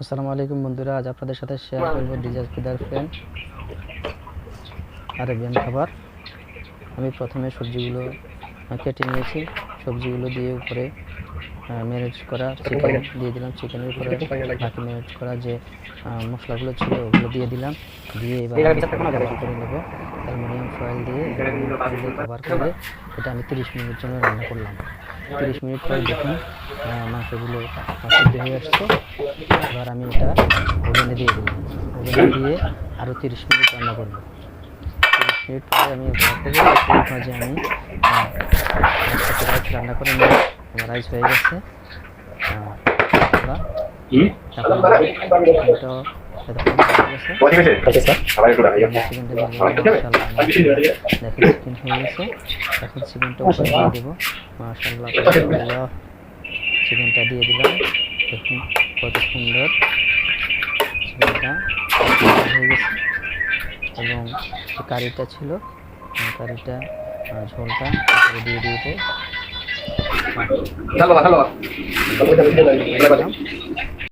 আসসালামু আলাইকুম বন্ধুরা, আজ আপনাদের সাথে শেয়ার করব ডিজাজ ফিদার ফ্রেন্ড আরেবিয়ান খাবার। আমি প্রথমে সবজিগুলো কেটে নিয়েছি। সবজিগুলো দিয়ে উপরে ম্যারিনেট করা চিকেন দিয়ে দিলাম। চিকেনের উপরে বাকি ম্যারিনেট করা যে মশলাগুলো ছিল ওগুলো দিয়ে দিলাম। দিয়ে এবার কভার করে নেব অ্যালুমিনিয়াম ফয়েল দিয়ে। কভার করে এটা আমি 30 মিনিট জন্য রান্না করলাম। 30 মিনিট পরে দেখুন মাংসগুলো সিদ্ধ হয়ে আসছে। এবার আমি এটা ওভেনে দিয়ে দিলাম। ওভেনে দিয়ে আরও 30 মিনিট রান্না করব। 30 মিনিট পরে আমি মাঝে আমি রাইস রান্না করে নিই। আমার রাইস হয়ে গেছে। চিকেনটা দিয়ে দিলাম। দেখুন কত সুন্দর চিকেনটা হয়ে গেছে। এবং কারিটা ছিল, কারিটা ঝোলটা দিয়ে দিয়েছে।